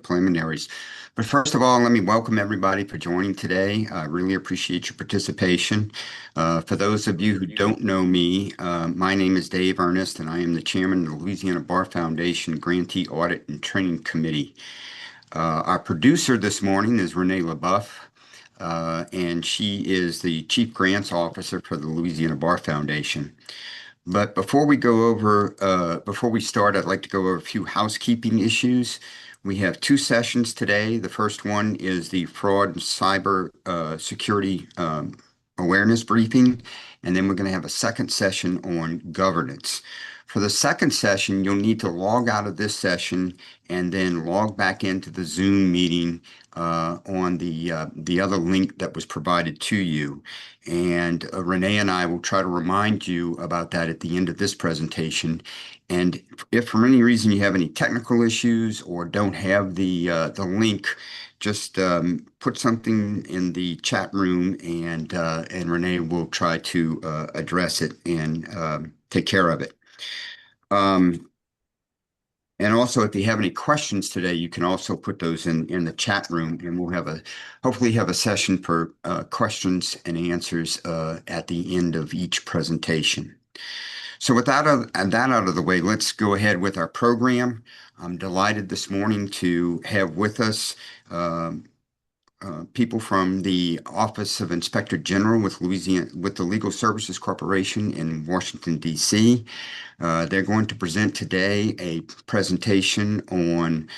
preliminaries. But first of all, let me welcome everybody for joining today. I really appreciate your participation. For those of you who don't know me, my name is Dave Ernest, and I am the chairman of the Louisiana Bar Foundation Grantee Audit and Training Committee. Our producer this morning is Renee LBF, and she is the Chief Grants Officer for the Louisiana Bar Foundation. But before we start, I'd like to go over a few housekeeping issues. We have two sessions today. The first one is the fraud and cyber security awareness briefing, and then we're going to have a second session on governance. For the second session, you'll need to log out of this session and then log back into the Zoom meeting on the other link that was provided to you. And Renee and I will try to remind you about that at the end of this presentation. And if for any reason you have any technical issues or don't have the link, just put something in the chat room, and Renee will try to address it and take care of it. And also, if you have any questions today, you can also put those in the chat room, and we'll hopefully have a session for questions and answers at the end of each presentation. So with that out of the way, let's go ahead with our program. I'm delighted this morning to have with us people from the Office of Inspector General with the Legal Services Corporation in Washington, D.C. They're going to present today a presentation on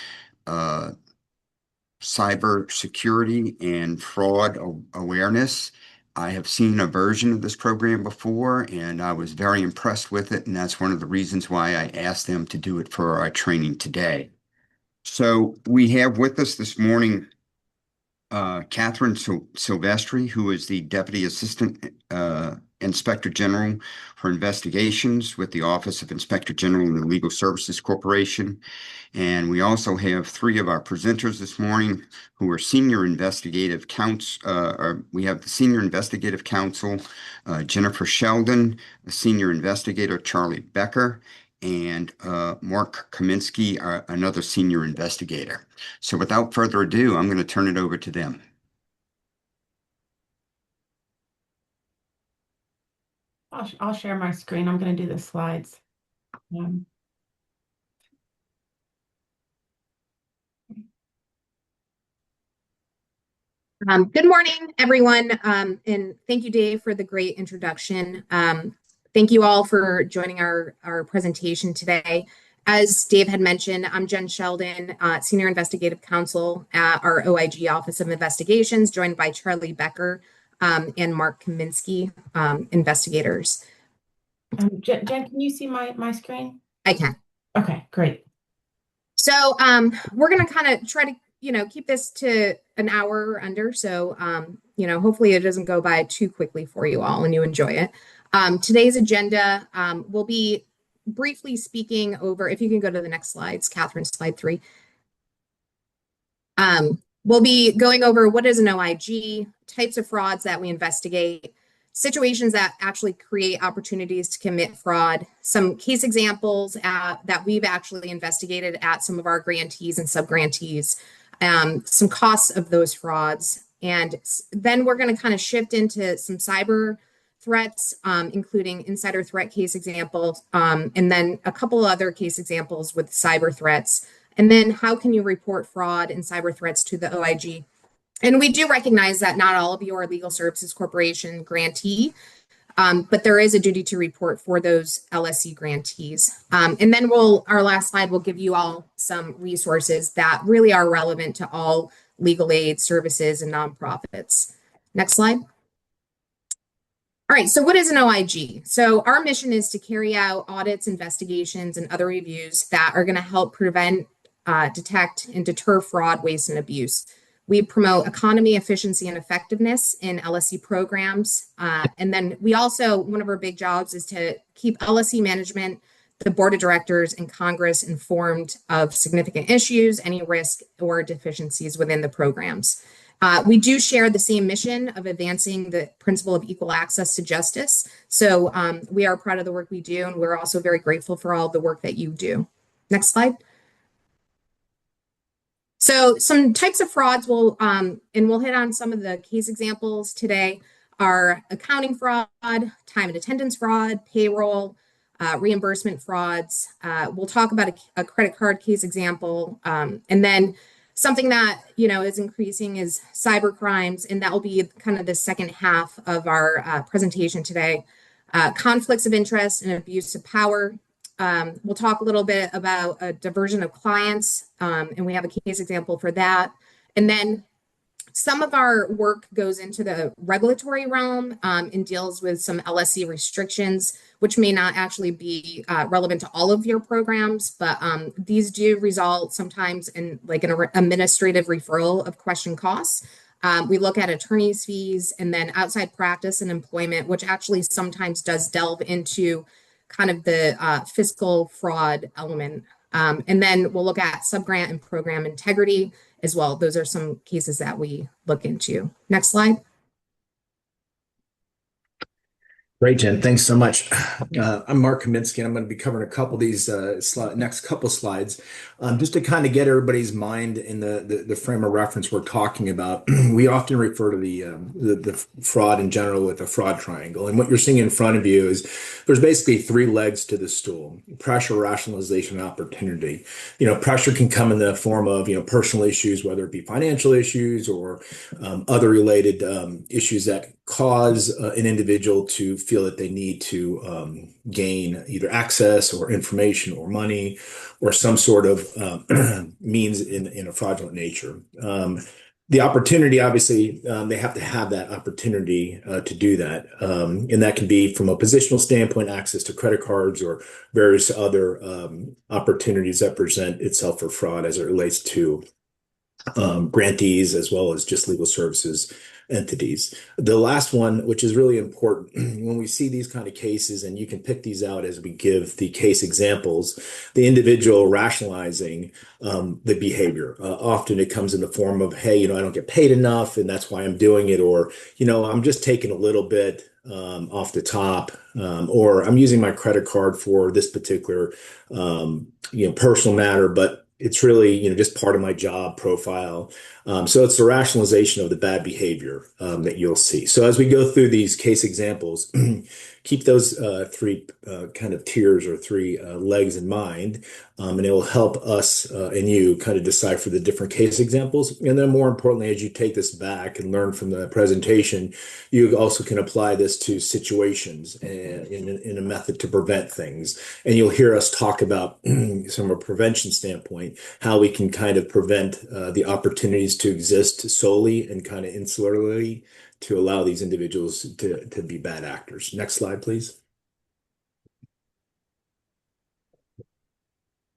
cyber security and fraud awareness. I have seen a version of this program before, and I was very impressed with it, and that's one of the reasons why I asked them to do it for our training today. So we have with us this morning Catherine Silvestri, who is the Deputy Assistant Inspector General for Investigations with the Office of Inspector General in the Legal Services Corporation. And we also have three of our presenters this morning who are senior investigative counsel. We have the Senior Investigative Counsel, Jennifer Sheldon, the Senior Investigator, Charlie Becker, and Mark Kaminsky, another senior investigator. So without further ado, I'm going to turn it over to them. I'll share my screen. I'm going to do the slides. Good morning, everyone, and thank you, Dave, for the great introduction. Thank you all for joining our presentation today. As Dave had mentioned, I'm Jen Sheldon, Senior Investigative Counsel at our OIG Office of Investigations, joined by Charlie Becker and Mark Kaminsky, investigators. Jen, can you see my screen? I can. Okay, great. So we're going to kind of try to keep this to an hour or under. So, hopefully it doesn't go by too quickly for you all and you enjoy it. Today's agenda will be briefly speaking over, if you can go to the next slides, Catherine, slide 3. We'll be going over what is an OIG, types of frauds that we investigate, situations that actually create opportunities to commit fraud, some case examples that we've actually investigated at some of our grantees and sub-grantees, some costs of those frauds. And then we're going to kind of shift into some cyber threats, including insider threat case examples, and then a couple other case examples with cyber threats. And then how can you report fraud and cyber threats to the OIG? And we do recognize that not all of you are Legal Services Corporation grantee, but there is a duty to report for those LSC grantees. And then our last slide will give you all some resources that really are relevant to all legal aid services and nonprofits. Next slide. All right, so what is an OIG? So our mission is to carry out audits, investigations, and other reviews that are going to help prevent, detect, and deter fraud, waste, and abuse. We promote economy, efficiency, and effectiveness in LSC programs. And then we also, one of our big jobs is to keep LSC management, the board of directors, and Congress informed of significant issues, any risk or deficiencies within the programs. We do share the same mission of advancing the principle of equal access to justice. So we are proud of the work we do, and we're also very grateful for all the work that you do. Next slide. So some types of frauds and we'll hit on some of the case examples today are accounting fraud, time and attendance fraud, payroll, reimbursement frauds. We'll talk about a credit card case example, and then something that is increasing is cyber crimes, and that will be kind of the second half of our presentation today. Conflicts of interest and abuse of power. We'll talk a little bit about a diversion of clients, and we have a case example for that. And then some of our work goes into the regulatory realm and deals with some LSC restrictions, which may not actually be relevant to all of your programs, but these do result sometimes in like an administrative referral of question costs. We look at attorney's fees and then outside practice and employment, which actually sometimes does delve into kind of the fiscal fraud element. And then we'll look at subgrant and program integrity as well. Those are some cases that we look into. Next slide. Great, Jen. Thanks so much. I'm Mark Kaminsky, and I'm going to be covering a couple of these next couple slides, just to kind of get everybody's mind in the frame of reference we're talking about. We often refer to the fraud in general with a fraud triangle, and what you're seeing in front of you is there's basically three legs to the stool: pressure, rationalization, and opportunity. Pressure can come in the form of personal issues, whether it be financial issues or other related issues that cause an individual to feel that they need to gain either access or information or money or some sort of means in a fraudulent nature. The opportunity, obviously, they have to have that opportunity to do that. And that can be from a positional standpoint, access to credit cards or various other opportunities that present itself for fraud as it relates to grantees as well as just legal services entities. The last one, which is really important, when we see these kind of cases, and you can pick these out as we give the case examples, the individual rationalizing the behavior. Often it comes in the form of, hey, I don't get paid enough, and that's why I'm doing it, or, I'm just taking a little bit off the top, or I'm using my credit card for this particular, personal matter, but it's really, just part of my job profile. So it's the rationalization of the bad behavior that you'll see. So as we go through these case examples, keep those three kind of tiers or three legs in mind, and it will help us and you kind of decipher the different case examples. And then more importantly, as you take this back and learn from the presentation, you also can apply this to situations in a method to prevent things. And you'll hear us talk about, from a prevention standpoint, how we can kind of prevent the opportunities to exist solely and kind of insularly to allow these individuals to be bad actors. Next slide, please.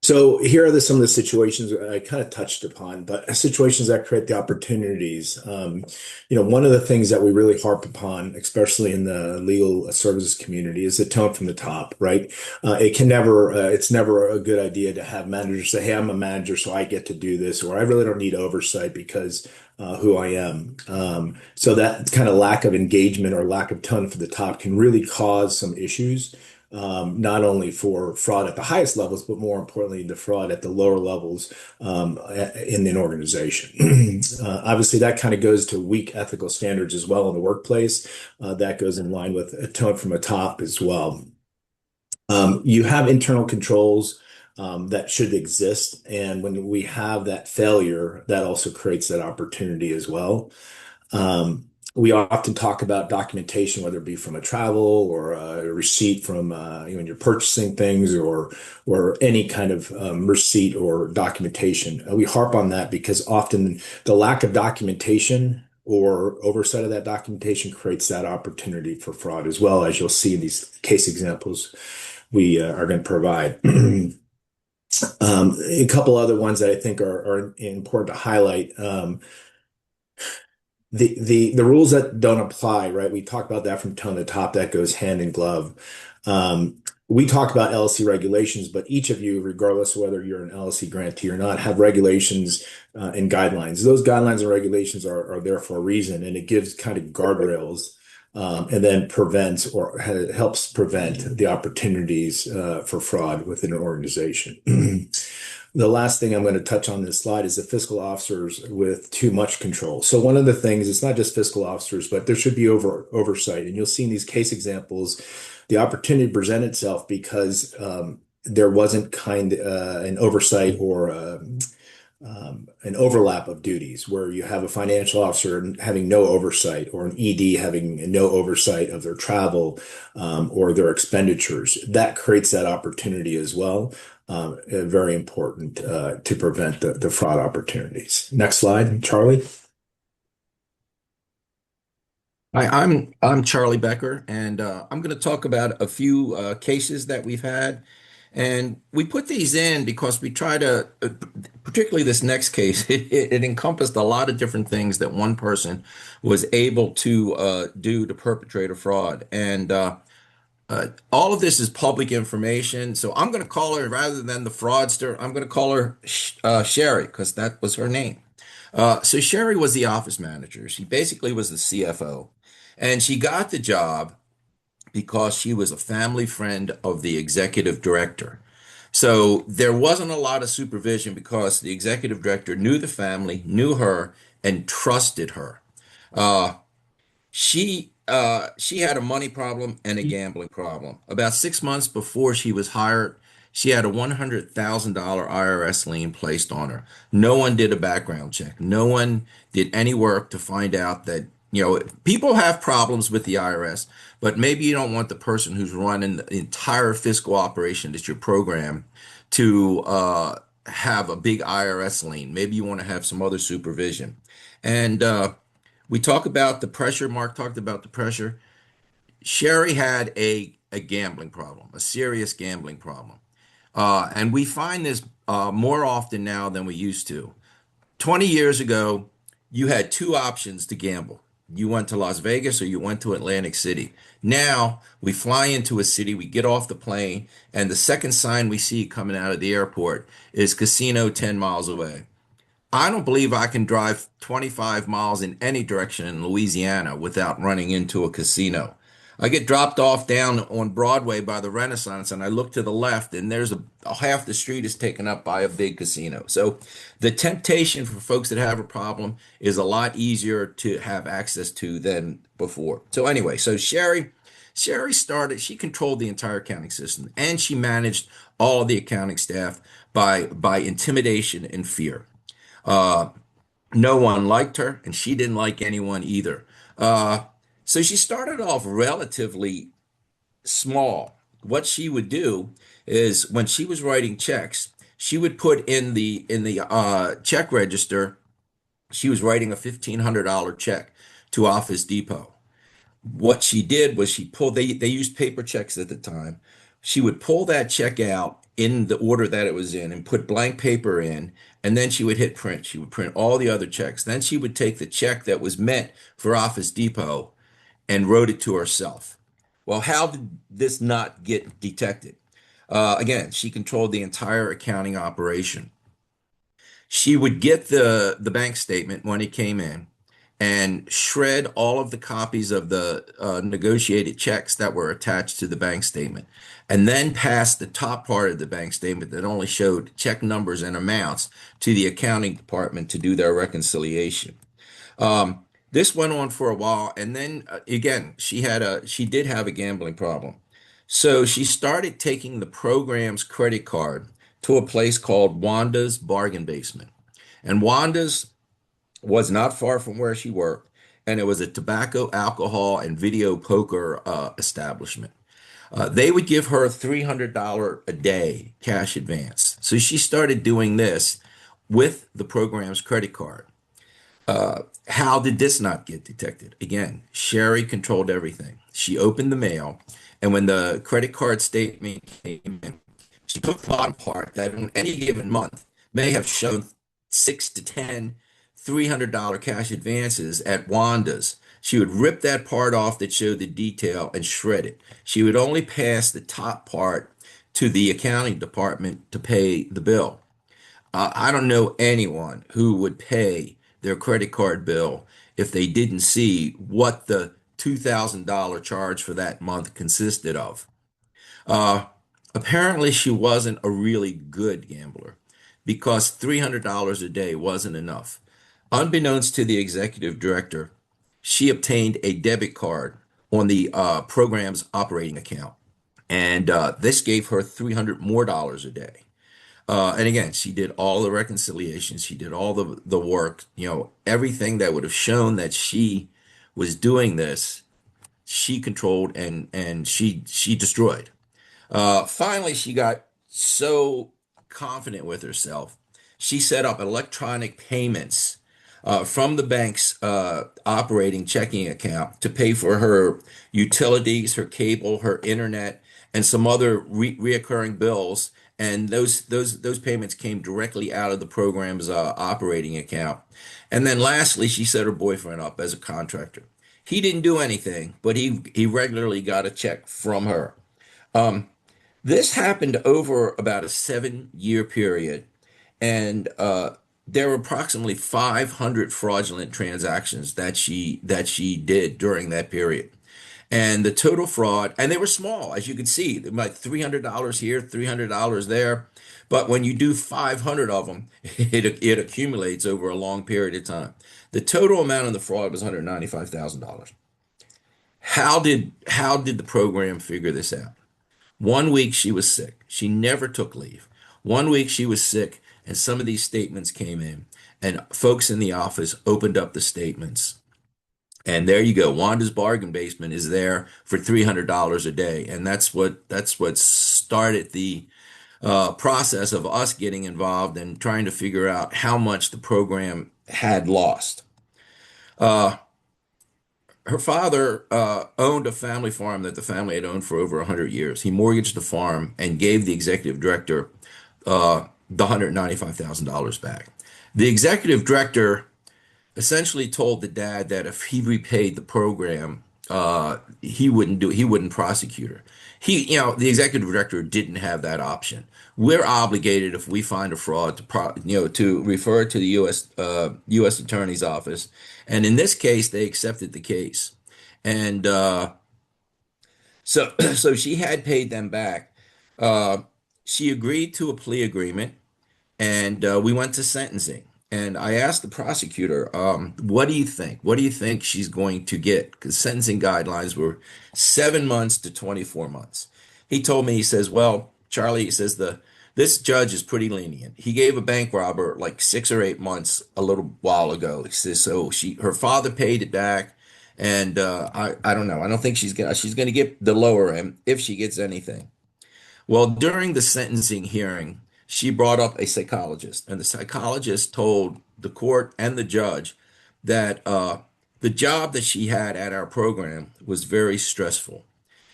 So here are some of the situations I kind of touched upon, but situations that create the opportunities. One of the things that we really harp upon, especially in the legal services community, is the tone from the top, right? It's never a good idea to have managers say, hey, I'm a manager, so I get to do this, or I really don't need oversight because who I am. So that kind of lack of engagement or lack of tone from the top can really cause some issues. Not only for fraud at the highest levels, but more importantly, the fraud at the lower levels in an organization. Obviously, that kind of goes to weak ethical standards as well in the workplace. That goes in line with a tone from the top as well. You have internal controls that should exist. And when we have that failure, that also creates that opportunity as well. We often talk about documentation, whether it be from a travel or a receipt from when you're purchasing things or any kind of receipt or documentation. We harp on that because often the lack of documentation or oversight of that documentation creates that opportunity for fraud as well, as you'll see in these case examples we are going to provide. A couple other ones that I think are important to highlight. The rules that don't apply, right? We talk about that from tone to top. That goes hand in glove. We talk about LLC regulations, but each of you, regardless of whether you're an LLC grantee or not, have regulations and guidelines. Those guidelines and regulations are there for a reason, and it gives kind of guardrails and then prevents or helps prevent the opportunities for fraud within an organization. The last thing I'm going to touch on this slide is the fiscal officers with too much control. So one of the things, it's not just fiscal officers, but there should be oversight. And you'll see in these case examples, the opportunity present itself because there wasn't an oversight or an overlap of duties where you have a financial officer having no oversight or an ED having no oversight of their travel or their expenditures. That creates that opportunity as well. Very important to prevent the fraud opportunities. Next slide, Charlie. Hi, I'm Charlie Becker, and I'm going to talk about a few cases that we've had. And we put these in because we try to, particularly this next case, it encompassed a lot of different things that one person was able to do to perpetrate a fraud. And all of this is public information. So I'm going to call her, rather than the fraudster, I'm going to call her Sherry because that was her name. So Sherry was the office manager. She basically was the CFO. And she got the job because she was a family friend of the executive director. So there wasn't a lot of supervision because the executive director knew the family, knew her, and trusted her. Uh, she had a money problem and a gambling problem. About 6 months before she was hired, she had a $100,000 IRS lien placed on her. No one did a background check. No one did any work to find out that, people have problems with the IRS, but maybe you don't want the person who's running the entire fiscal operation that's your program to have a big IRS lien. Maybe you want to have some other supervision. And we talk about the pressure. Mark talked about the pressure. Sherry had a gambling problem, a serious gambling problem. And we find this more often now than we used to. 20 years ago, you had two options to gamble. You went to Las Vegas or you went to Atlantic City. Now we fly into a city, we get off the plane, and the second sign we see coming out of the airport is casino 10 miles away. I don't believe I can drive 25 miles in any direction in Louisiana without running into a casino. I get dropped off down on Broadway by the Renaissance and I look to the left and there's a half the street is taken up by a big casino. So the temptation for folks that have a problem is a lot easier to have access to than before. So anyway, Sherry started, she controlled the entire accounting system and she managed all of the accounting staff by intimidation and fear. Uh, no one liked her, and she didn't like anyone either. Uh, so she started off relatively small. What she would do is when she was writing checks, she would put in the check register, she was writing a $1,500 check to Office Depot. What she did was they used paper checks at the time. She would pull that check out in the order that it was in and put blank paper in, and then she would hit print. She would print all the other checks. Then she would take the check that was meant for Office Depot and wrote it to herself. Well, how did this not get detected? Again, she controlled the entire accounting operation. She would get the bank statement when it came in and shred all of the copies of the negotiated checks that were attached to the bank statement, and then pass the top part of the bank statement that only showed check numbers and amounts to the accounting department to do their reconciliation. This went on for a while, and then again, she did have a gambling problem. So she started taking the program's credit card to a place called Wanda's Bargain Basement. And Wanda's was not far from where she worked, and it was a tobacco, alcohol, and video poker establishment. They would give her $300 a day cash advance. So she started doing this with the program's credit card. How did this not get detected? Again, Sherry controlled everything. She opened the mail, and when the credit card statement came in, she took the bottom part that on any given month may have shown 6 to 10 $300 cash advances at Wanda's. She would rip that part off that showed the detail and shred it. She would only pass the top part to the accounting department to pay the bill. I don't know anyone who would pay their credit card bill if they didn't see what the $2,000 charge for that month consisted of. Uh, Apparently, she wasn't a really good gambler. because $300 a day wasn't enough. Unbeknownst to the executive director, she obtained a debit card on the program's operating account, and this gave her $300 more a day. And again, she did all the reconciliations, she did all the work, everything that would have shown that she was doing this, she controlled and she destroyed. Finally, she got so confident with herself, she set up electronic payments from the bank's operating checking account to pay for her utilities, her cable, her internet, and some other reoccurring bills. And those payments came directly out of the program's operating account. And then lastly, she set her boyfriend up as a contractor. He didn't do anything, but he regularly got a check from her. This happened over about a 7-year period, and there were approximately 500 fraudulent transactions that she did during that period. And the total fraud, and they were small, as you can see, like $300 here, $300 there. But when you do 500 of them, it accumulates over a long period of time. The total amount of the fraud was $195,000. How did the program figure this out? One week she was sick. She never took leave. One week she was sick, and some of these statements came in, and folks in the office opened up the statements. And there you go. Wanda's bargain basement is there for $300 a day, and that's what started the process of us getting involved and trying to figure out how much the program had lost. Uh, Her father owned a family farm that the family had owned for over 100 years. He mortgaged the farm and gave the executive director the $195,000 back. The executive director essentially told the dad that if he repaid the program, he wouldn't prosecute her. The executive director didn't have that option. We're obligated if we find a fraud to refer it to the U.S. Attorney's Office, and in this case, they accepted the case, and so she had paid them back. She agreed to a plea agreement, and we went to sentencing. And I asked the prosecutor, what do you think? What do you think she's going to get? Because sentencing guidelines were 7 months to 24 months. He told me, he says, well, Charlie, he says, this judge is pretty lenient. He gave a bank robber like 6 or 8 months a little while ago. He says, so her father paid it back. And I don't know. I don't think she's gonna get the lower end if she gets anything. Well, during the sentencing hearing, she brought up a psychologist, and the psychologist told the court and the judge that the job that she had at our program was very stressful.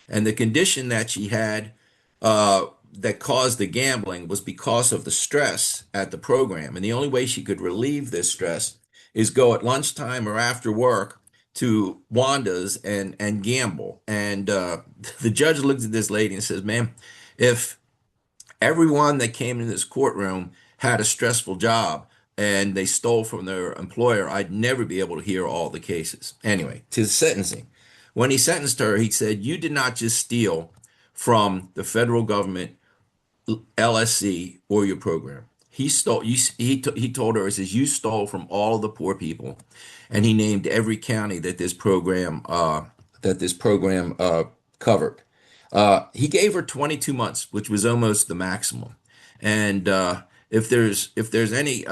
And the condition that she had that caused the gambling was because of the stress at the program. And the only way she could relieve this stress is go at lunchtime or after work to Wanda's and gamble. And the judge looked at this lady and says, ma'am, if everyone that came in this courtroom had a stressful job and they stole from their employer, I'd never be able to hear all the cases. Anyway, to the sentencing. When he sentenced her, he said, you did not just steal from the federal government, LSC, or your program. He stole, he told her, he says, you stole from all the poor people. And he named every county that this program covered. He gave her 22 months, which was almost the maximum. And if there's any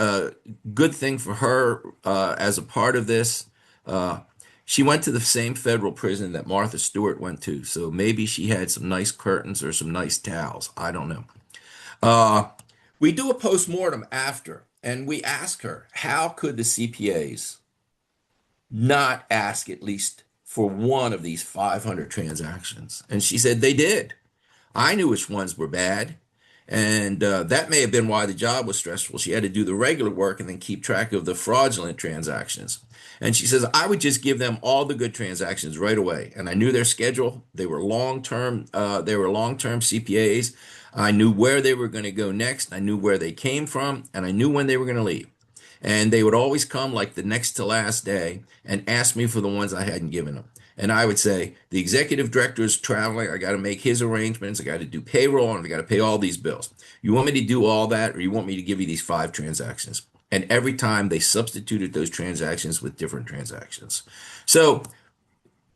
good thing for her as a part of this, she went to the same federal prison that Martha Stewart went to. So maybe she had some nice curtains or some nice towels. I don't know. We do a postmortem after, and we ask her, how could the CPAs not ask at least for one of these 500 transactions? And she said they did. I knew which ones were bad. And that may have been why the job was stressful. She had to do the regular work and then keep track of the fraudulent transactions. And she says, I would just give them all the good transactions right away. And I knew their schedule. They were long-term CPAs. I knew where they were going to go next. I knew where they came from, and I knew when they were going to leave. And they would always come like the next to last day and ask me for the ones I hadn't given them. And I would say the executive director is traveling. I got to make his arrangements. I got to do payroll and I got to pay all these bills. You want me to do all that, or you want me to give you these 5 transactions? And every time they substituted those transactions with different transactions. So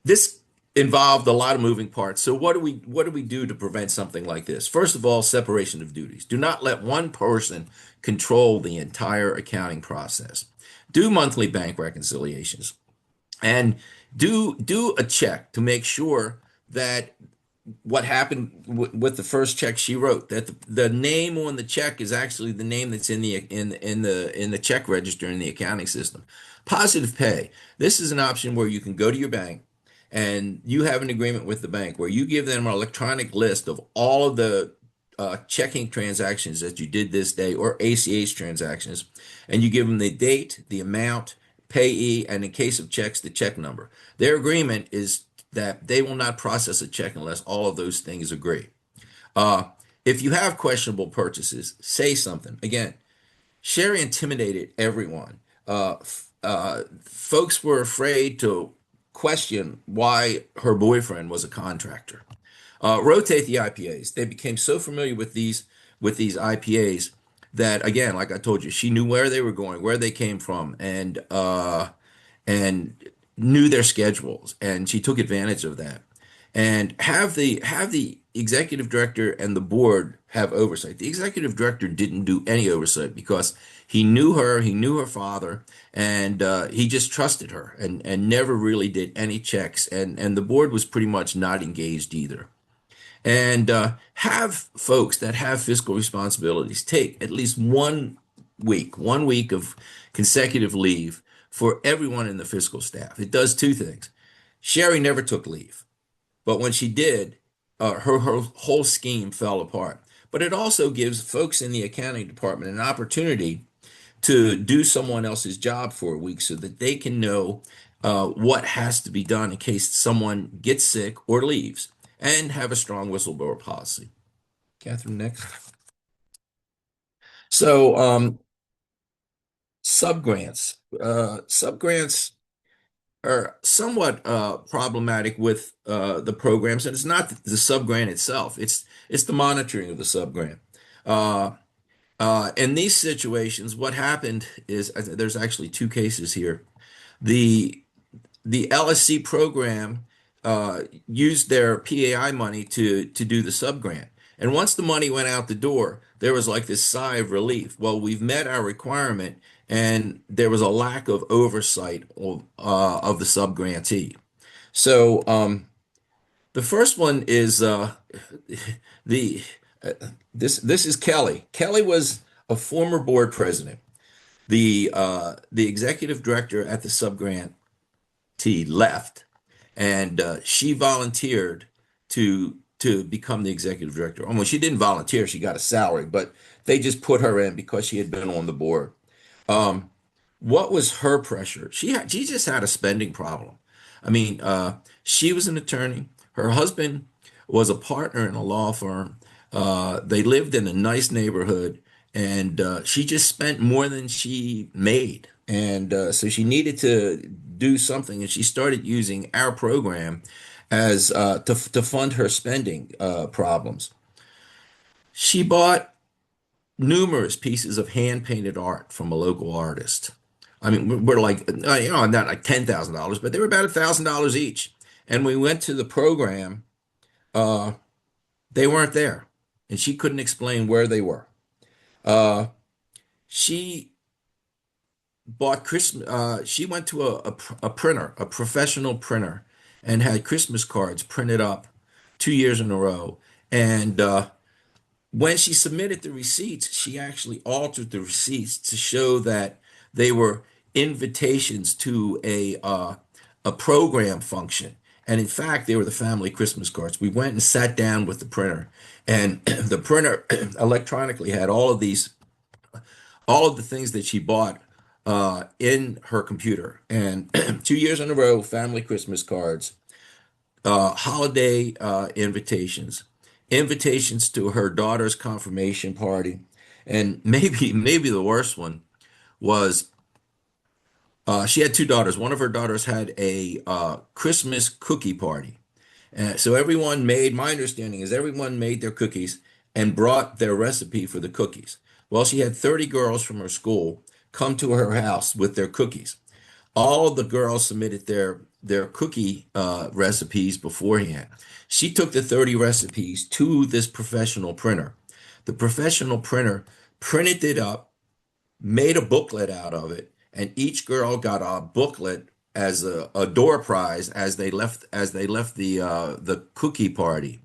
this involved a lot of moving parts. So what do we do to prevent something like this? First of all, separation of duties. Do not let one person control the entire accounting process. Do monthly bank reconciliations and do a check to make sure that what happened with the first check she wrote, that the name on the check is actually the name that's in the check register in the accounting system. Positive pay. This is an option where you can go to your bank and you have an agreement with the bank where you give them an electronic list of all of the checking transactions that you did this day, or ACH transactions, and you give them the date, the amount, payee, and in case of checks, the check number. Their agreement is that they will not process a check unless all of those things agree. Uh, if you have questionable purchases, say something. Again, Sherry intimidated everyone. Folks were afraid to question why her boyfriend was a contractor. Rotate the IPAs. They became so familiar with these IPAs that, again, like I told you, she knew where they were going, where they came from, and knew their schedules, and she took advantage of that. And have the executive director and the board have oversight. The executive director didn't do any oversight because he knew her, he knew her father, and he just trusted her and never really did any checks. And the board was pretty much not engaged either. And have folks that have fiscal responsibilities take at least 1 week of consecutive leave for everyone in the fiscal staff. It does 2 things. Sherry never took leave, but when she did, her whole scheme fell apart. But it also gives folks in the accounting department an opportunity to do someone else's job for a week so that they can know what has to be done in case someone gets sick or leaves, and have a strong whistleblower policy. Catherine, next. So, subgrants. Subgrants are somewhat problematic with the programs, and it's not the subgrant itself. It's the monitoring of the subgrant. In these situations, what happened is there's actually 2 cases here. The the LSC program used their PAI money to do the subgrant. And once the money went out the door, there was like this sigh of relief. Well, we've met our requirement, and there was a lack of oversight of the subgrantee. So the first one is the this is Kelly. Kelly was a former board president. The executive director at the subgrantee left, and she volunteered to become the executive director. Well, she didn't volunteer; she got a salary, but they just put her in because she had been on the board. Um, what was her pressure? She just had a spending problem. I mean, she was an attorney. Her husband was a partner in a law firm. They lived in a nice neighborhood, and she just spent more than she made. And so she needed to do something, and she started using our program as to fund her spending problems. She bought numerous pieces of hand painted art from a local artist. I mean, we're like, not like $10,000, but they were about $1,000 each. And we went to the program, uh, they weren't there, and she couldn't explain where they were. Uh, she bought Christmas. She went to a printer, a professional printer, and had Christmas cards printed up 2 years in a row. And when she submitted the receipts, she actually altered the receipts to show that they were invitations to a program function. And in fact, they were the family Christmas cards. We went and sat down with the printer, and the printer electronically had all of the things that she bought in her computer. And 2 years in a row, family Christmas cards, holiday invitations to her daughter's confirmation party, and maybe the worst one was She had two daughters. One of her daughters had a Christmas cookie party. So everyone made, my understanding is everyone made their cookies and brought their recipe for the cookies. Well, she had 30 girls from her school come to her house with their cookies. All the girls submitted their cookie recipes beforehand. She took the 30 recipes to this professional printer. The professional printer printed it up, made a booklet out of it, and each girl got a booklet as a door prize as they left the cookie party.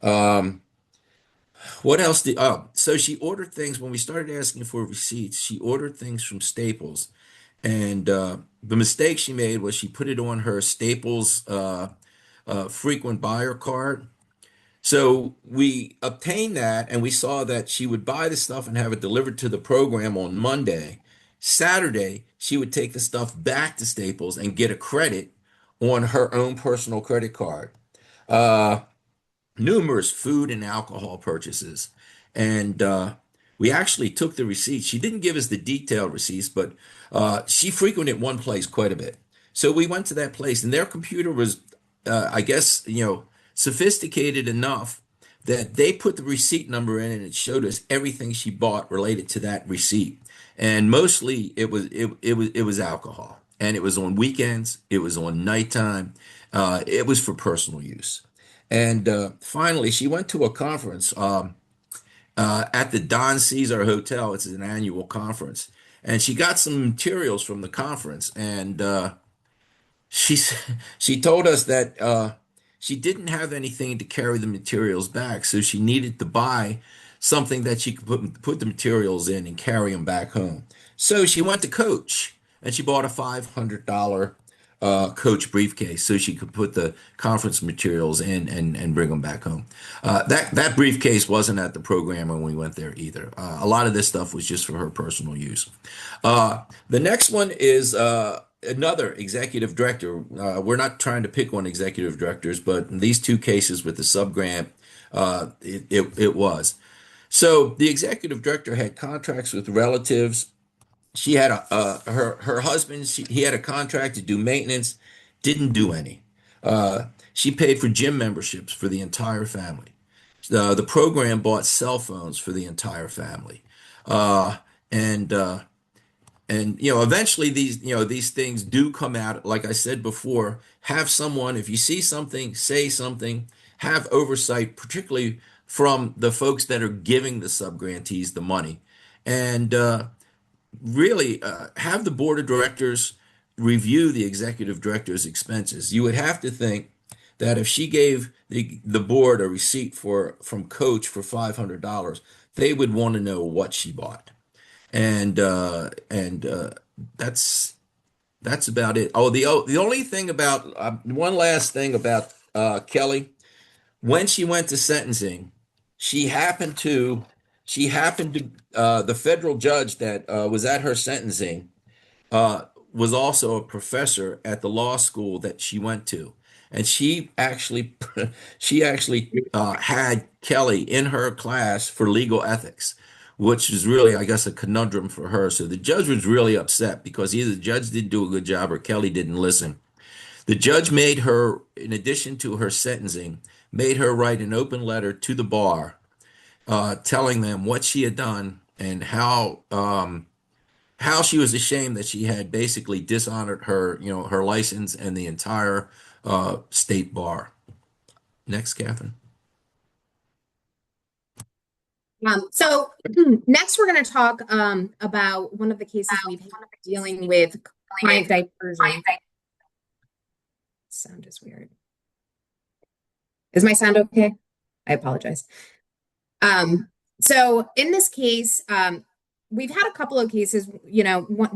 Um, what else did so she ordered things when we started asking for receipts, she ordered things from Staples. And the mistake she made was she put it on her Staples frequent buyer card. So we obtained that and we saw that she would buy the stuff and have it delivered to the program on Monday. Saturday, she would take the stuff back to Staples and get a credit on her own personal credit card. Uh, Numerous food and alcohol purchases. And we actually took the receipts. She didn't give us the detailed receipts, but she frequented one place quite a bit. So we went to that place, and their computer was, I guess, sophisticated enough that they put the receipt number in and it showed us everything she bought related to that receipt. And mostly it was alcohol. And it was on weekends, it was on nighttime, it was for personal use. And finally, she went to a conference at the Don Caesar Hotel. It's an annual conference. And she got some materials from the conference. And she she told us that she didn't have anything to carry the materials back. So she needed to buy something that she could put the materials in and carry them back home. So she went to Coach and she bought a $500 Coach briefcase so she could put the conference materials in and bring them back home. That briefcase wasn't at the program when we went there either. A lot of this stuff was just for her personal use. The next one is another executive director. We're not trying to pick on executive directors, but in these two cases with the subgrant, it was. So the executive director had contracts with relatives. She had her husband. He had a contract to do maintenance, didn't do any. She paid for gym memberships for the entire family. The program bought cell phones for the entire family, uh, and eventually these things do come out. Like I said before, have someone, if you see something, say something, have oversight, particularly from the folks that are giving the subgrantees the money, and really have the board of directors review the executive director's expenses. You would have to think that if she gave the board a receipt from Coach for $500, they would want to know what she bought. And that's about it. The only thing about one last thing about Kelly, when she went to sentencing, she happened to the federal judge that was at her sentencing was also a professor at the law school that she went to, and she actually had Kelly in her class for legal ethics, which is really, I guess, a conundrum for her. So the judge was really upset because either the judge didn't do a good job or Kelly didn't listen. The judge made her, in addition to her sentencing, made her write an open letter to the bar telling them what she had done and how she was ashamed that she had basically dishonored her license and the entire state bar. Next, Catherine. So next we're going to talk about one of the cases we've had dealing with client diversion. Sound is weird. Is my sound okay? I apologize. So in this case, we've had a couple of cases,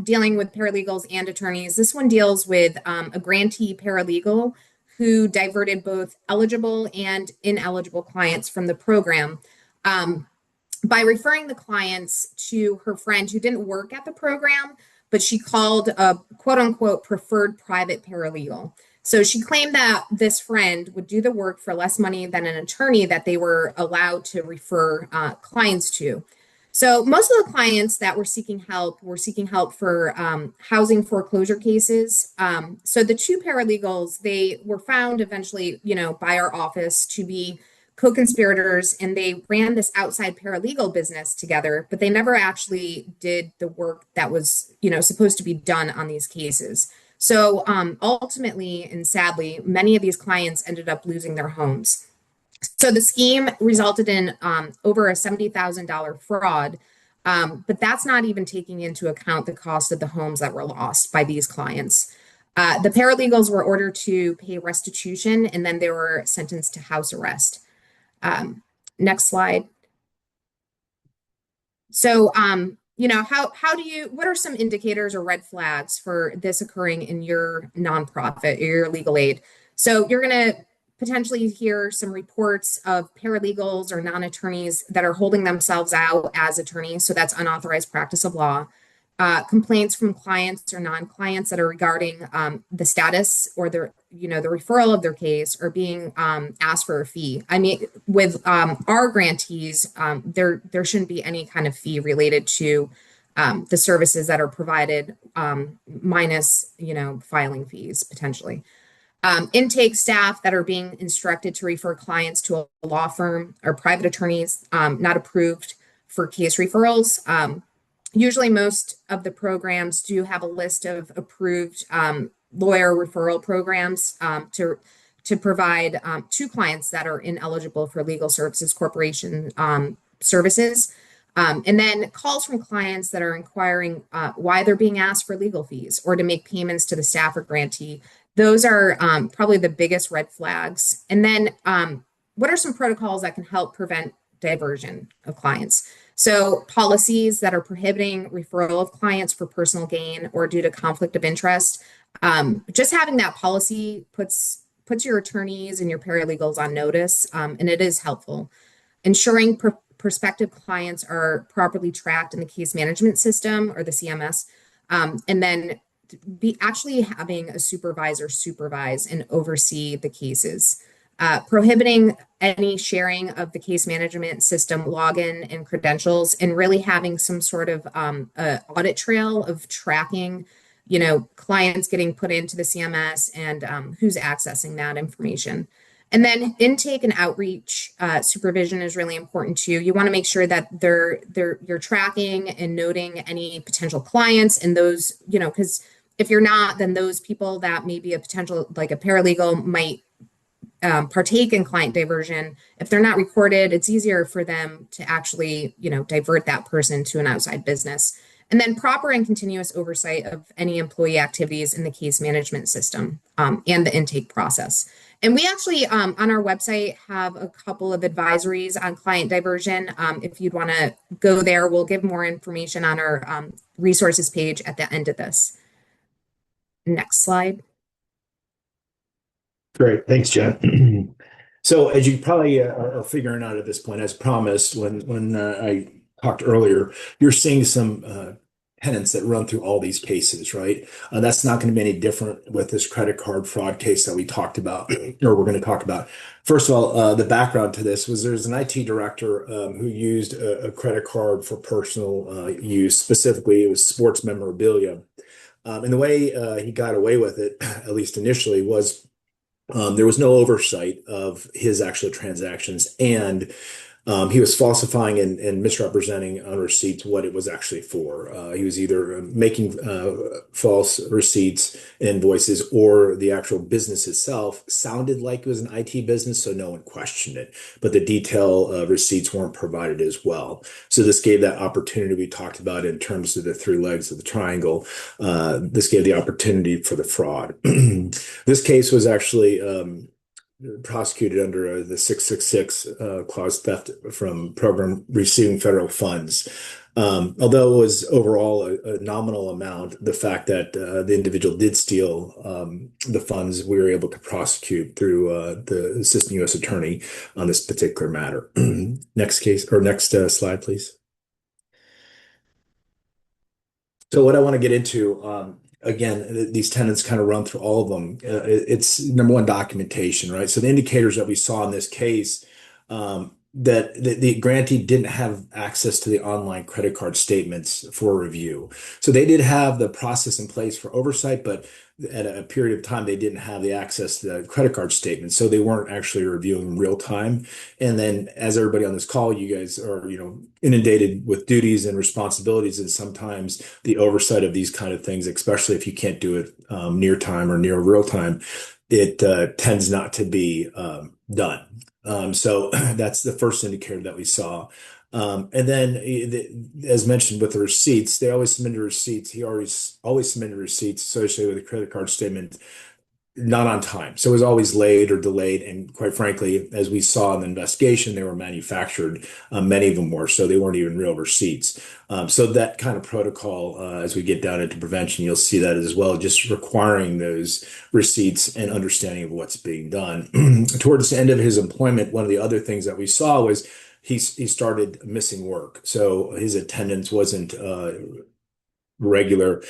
dealing with paralegals and attorneys. This one deals with a grantee paralegal who diverted both eligible and ineligible clients from the program by referring the clients to her friend who didn't work at the program, but she called a quote unquote preferred private paralegal. So she claimed that this friend would do the work for less money than an attorney that they were allowed to refer clients to. So most of the clients that were seeking help for housing foreclosure cases. So the two paralegals, they were found eventually, by our office to be co-conspirators, and they ran this outside paralegal business together, but they never actually did the work that was, supposed to be done on these cases. So ultimately and sadly, many of these clients ended up losing their homes. So the scheme resulted in over a $70,000 fraud, but that's not even taking into account the cost of the homes that were lost by these clients. The paralegals were ordered to pay restitution, and then they were sentenced to house arrest. Next slide. So, what are some indicators or red flags for this occurring in your nonprofit or your legal aid? So you're going to potentially hear some reports of paralegals or non-attorneys that are holding themselves out as attorneys. So that's unauthorized practice of law. Complaints from clients or non-clients that are regarding the status or the referral of their case, or being asked for a fee. I mean, with our grantees, there shouldn't be any kind of fee related to the services that are provided, minus filing fees potentially. Intake staff that are being instructed to refer clients to a law firm, or private attorneys not approved for case referrals. Usually most of the programs do have a list of approved lawyer referral programs to provide to clients that are ineligible for legal services corporation services. And then calls from clients that are inquiring why they're being asked for legal fees or to make payments to the staff or grantee. Those are probably the biggest red flags. And then what are some protocols that can help prevent diversion of clients? So policies that are prohibiting referral of clients for personal gain or due to conflict of interest. Just having that policy puts your attorneys and your paralegals on notice, and it is helpful. Ensuring prospective clients are properly tracked in the case management system, or the CMS, and then be actually having a supervisor supervise and oversee the cases. Prohibiting any sharing of the case management system login and credentials, and really having some sort of audit trail of tracking, clients getting put into the CMS and who's accessing that information. And then intake and outreach supervision is really important too. You want to make sure that you're tracking and noting any potential clients, and those, because if you're not, then those people that may be a potential, like a paralegal, might partake in client diversion. If they're not recorded, it's easier for them to actually, divert that person to an outside business. And then proper and continuous oversight of any employee activities in the case management system and the intake process. And we actually, on our website, have a couple of advisories on client diversion. If you'd want to go there, we'll give more information on our resources page at the end of this. Next slide. Great. Thanks, Jen. So as you probably are figuring out at this point, as promised, when I talked earlier, you're seeing some tenants that run through all these cases, right? That's not going to be any different with this credit card fraud case that we talked about, or we're going to talk about. First of all, the background to this was there's an IT director who used a credit card for personal use. Specifically, it was sports memorabilia. And the way he got away with it, at least initially, was there was no oversight of his actual transactions, and he was falsifying and misrepresenting on receipts what it was actually for. He was either making false receipts, invoices, or the actual business itself sounded like it was an IT business, so no one questioned it. But the detail receipts weren't provided as well. So this gave that opportunity we talked about in terms of the three legs of the triangle. This gave the opportunity for the fraud. This case was actually prosecuted under the 666 clause, theft from program receiving federal funds. Although it was overall a nominal amount, the fact that the individual did steal the funds, we were able to prosecute through the assistant U.S. attorney on this particular matter. Next case, or next slide, please. So what I want to get into, again, these tenants kind of run through all of them. It's number one, documentation, right? So the indicators that we saw in this case, that the grantee didn't have access to the online credit card statements for review. So they did have the process in place for oversight, but at a period of time, they didn't have the access to the credit card statements. So they weren't actually reviewing in real time. And then as everybody on this call, you guys are, inundated with duties and responsibilities. And sometimes the oversight of these kind of things, especially if you can't do it near time or near real time, it tends not to be done. So that's the first indicator that we saw. And then, as mentioned with the receipts, they always submitted receipts. He always submitted receipts associated with a credit card statement not on time. So it was always late or delayed. And quite frankly, as we saw in the investigation, they were manufactured. Many of them were, so they weren't even real receipts. So that kind of protocol, as we get down into prevention, you'll see that as well, just requiring those receipts and understanding of what's being done. Towards the end of his employment, one of the other things that we saw was he started missing work. So his attendance wasn't regular,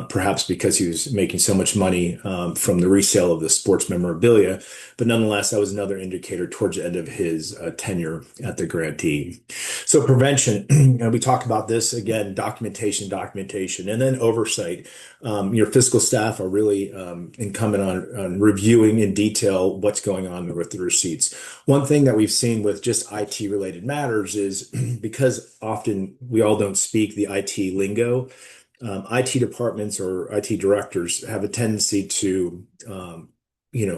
perhaps because he was making so much money from the resale of the sports memorabilia. But nonetheless, that was another indicator towards the end of his tenure at the grantee. So prevention, we talk about this again, documentation, and then oversight. Your fiscal staff are really incumbent on reviewing in detail what's going on with the receipts. One thing that we've seen with just IT related matters is because often we all don't speak the IT lingo, IT departments or IT directors have a tendency to,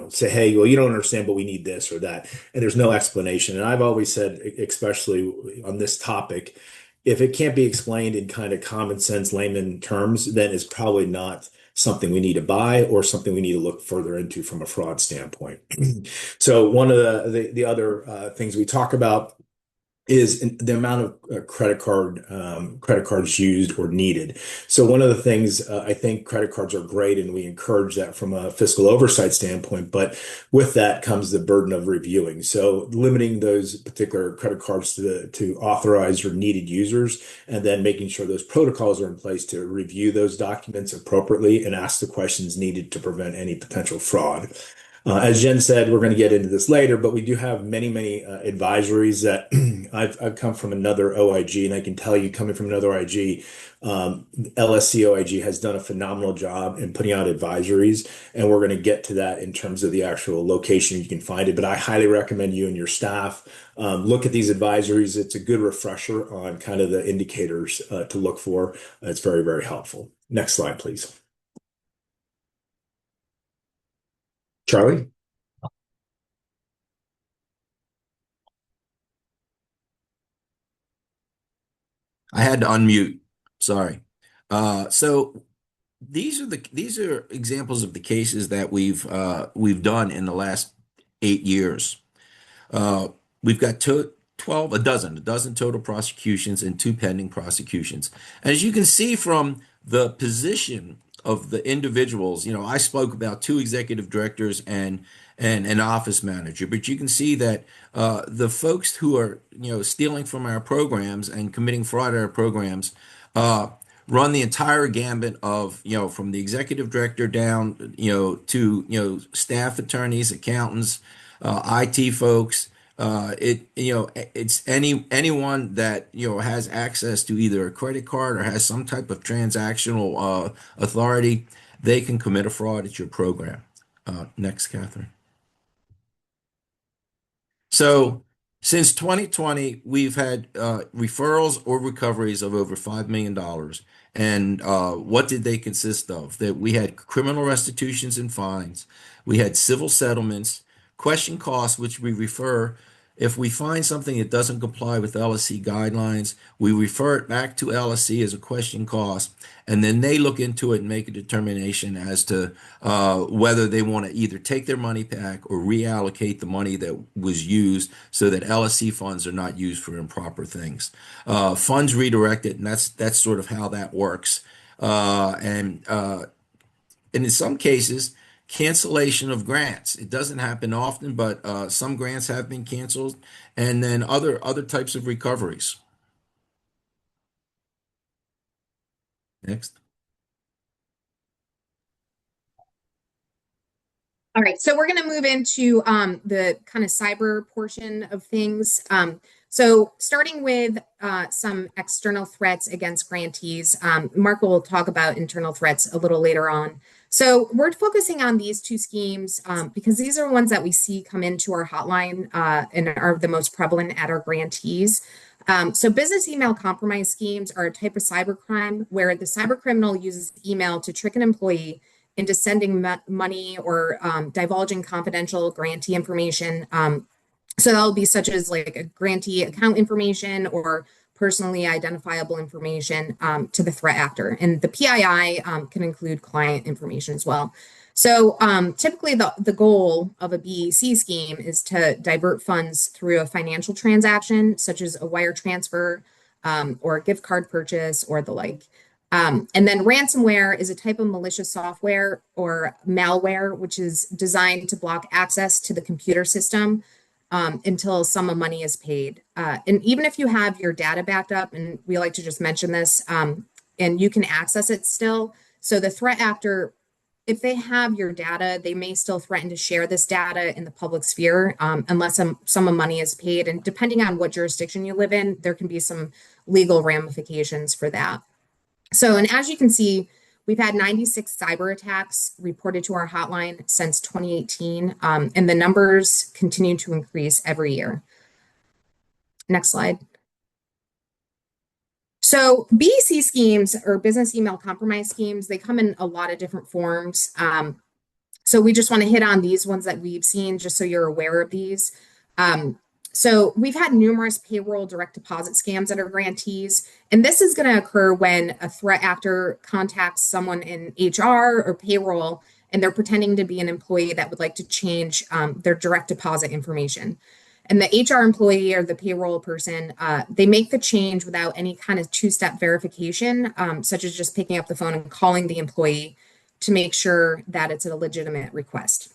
say, hey, well, you don't understand, but we need this or that. And there's no explanation. And I've always said, especially on this topic, if it can't be explained in kind of common sense layman terms, then it's probably not something we need to buy or something we need to look further into from a fraud standpoint. So one of the other things we talk about is the amount of credit cards used or needed. So one of the things I think credit cards are great, and we encourage that from a fiscal oversight standpoint. But with that comes the burden of reviewing. So limiting those particular credit cards to authorized or needed users, and then making sure those protocols are in place to review those documents appropriately and ask the questions needed to prevent any potential fraud. As Jen said, we're going to get into this later, but we do have many advisories that I've come from another OIG, and I can tell you, coming from another OIG, LSC OIG has done a phenomenal job in putting out advisories, and we're going to get to that in terms of the actual location you can find it. But I highly recommend you and your staff look at these advisories. It's a good refresher on kind of the indicators to look for. It's very helpful. Next slide, please. Charlie? I had to unmute. Sorry. So these are examples of the cases that we've done in the last 8 years. We've got 12, a dozen total prosecutions and two pending prosecutions. As you can see from the position of the individuals, I spoke about two executive directors and an office manager, but you can see that the folks who are, stealing from our programs and committing fraud at our programs, run the entire gambit of, from the executive director down, to, staff attorneys, accountants, IT folks. It's anyone that, has access to either a credit card or has some type of transactional authority, they can commit a fraud at your program. Next, Catherine. So since 2020, we've had referrals or recoveries of over $5 million. And what did they consist of? That we had criminal restitutions and fines, we had civil settlements, question costs, which we refer. If we find something that doesn't comply with LSC guidelines, we refer it back to LSC as a question cost, and then they look into it and make a determination as to whether they want to either take their money back or reallocate the money that was used so that LSC funds are not used for improper things. Funds redirected, and that's sort of how that works. And in some cases, cancellation of grants. It doesn't happen often, but some grants have been canceled, and then other types of recoveries. Next. All right, so we're going to move into the kind of cyber portion of things. So starting with some external threats against grantees, Mark will talk about internal threats a little later on. So we're focusing on these two schemes because these are ones that we see come into our hotline and are the most prevalent at our grantees. So business email compromise schemes are a type of cybercrime where the cyber criminal uses email to trick an employee into sending money or divulging confidential grantee information. So that'll be such as like a grantee account information or personally identifiable information to the threat actor. And the PII can include client information as well. So typically the goal of a BEC scheme is to divert funds through a financial transaction, such as a wire transfer or a gift card purchase or the like. And then ransomware is a type of malicious software or malware, which is designed to block access to the computer system until a sum of money is paid. And even if you have your data backed up, and we like to just mention this, and you can access it still. So the threat actor, if they have your data, they may still threaten to share this data in the public sphere unless a sum of money is paid. And depending on what jurisdiction you live in, there can be some legal ramifications for that. So, and as you can see, we've had 96 cyber attacks reported to our hotline since 2018, and the numbers continue to increase every year. Next slide. So BEC schemes or business email compromise schemes, they come in a lot of different forms. So we just want to hit on these ones that we've seen just so you're aware of these. So we've had numerous payroll direct deposit scams at our grantees, and this is going to occur when a threat actor contacts someone in HR or payroll, and they're pretending to be an employee that would like to change their direct deposit information. And the HR employee or the payroll person, they make the change without any kind of two-step verification, such as just picking up the phone and calling the employee to make sure that it's a legitimate request.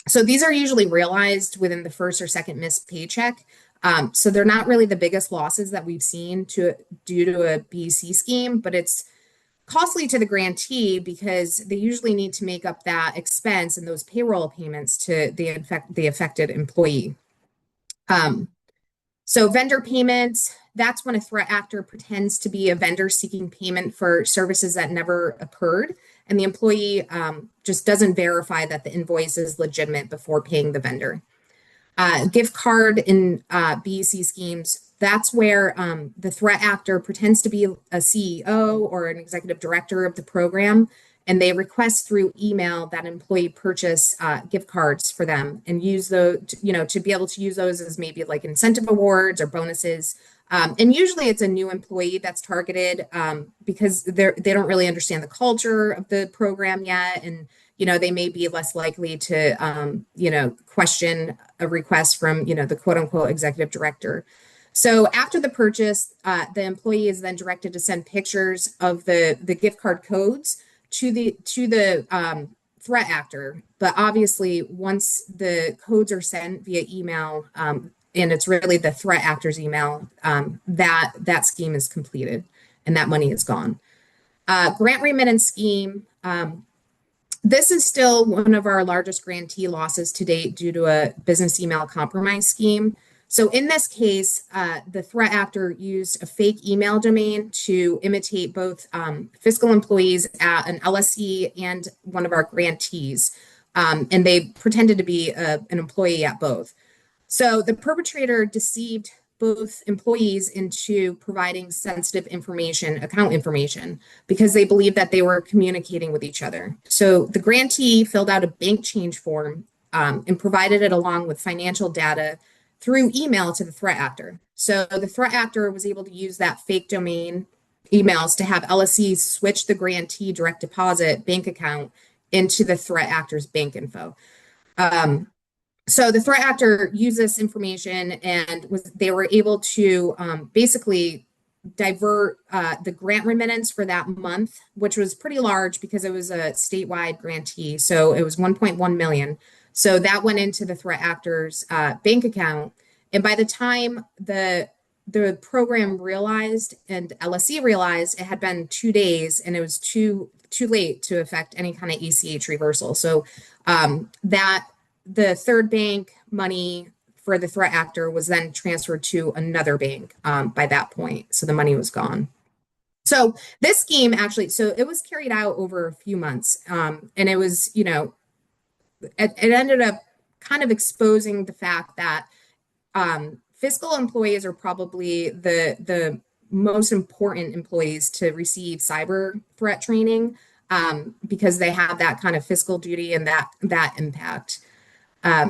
So these are usually realized within the first or second missed paycheck. So they're not really the biggest losses that we've seen due to a BEC scheme, but it's costly to the grantee because they usually need to make up that expense and those payroll payments to the affected employee. So vendor payments, that's when a threat actor pretends to be a vendor seeking payment for services that never occurred. And the employee just doesn't verify that the invoice is legitimate before paying the vendor. Gift card in BEC schemes, that's where the threat actor pretends to be a CEO or an executive director of the program, and they request through email that employee purchase gift cards for them and use those, to be able to use those as maybe like incentive awards or bonuses. And usually it's a new employee that's targeted because they don't really understand the culture of the program yet. And, they may be less likely to, question a request from, the quote unquote executive director. So after the purchase, the employee is then directed to send pictures of the gift card codes to the threat actor. But obviously, once the codes are sent via email, and it's really the threat actor's email, that scheme is completed and that money is gone. Grant remittance scheme. This is still one of our largest grantee losses to date due to a business email compromise scheme. So in this case, the threat actor used a fake email domain to imitate both fiscal employees at an LSE and one of our grantees. And they pretended to be an employee at both. So the perpetrator deceived both employees into providing sensitive information, account information, because they believed that they were communicating with each other. So the grantee filled out a bank change form and provided it along with financial data through email to the threat actor. So the threat actor was able to use that fake domain emails to have LSE switch the grantee direct deposit bank account into the threat actor's bank info. So the threat actor used this information and they were able to basically divert the grant remittance for that month, which was pretty large because it was a statewide grantee. So it was 1.1 million. So that went into the threat actor's bank account. And by the time the program realized and LSE realized, it had been 2 days and it was too too late to affect any kind of ACH reversal. So that the third bank money for the threat actor was then transferred to another bank by that point. So the money was gone. So this scheme actually, so it was carried out over a few months. And it was, it ended up kind of exposing the fact that fiscal employees are probably the most important employees to receive cyber threat training because they have that kind of fiscal duty and that impact.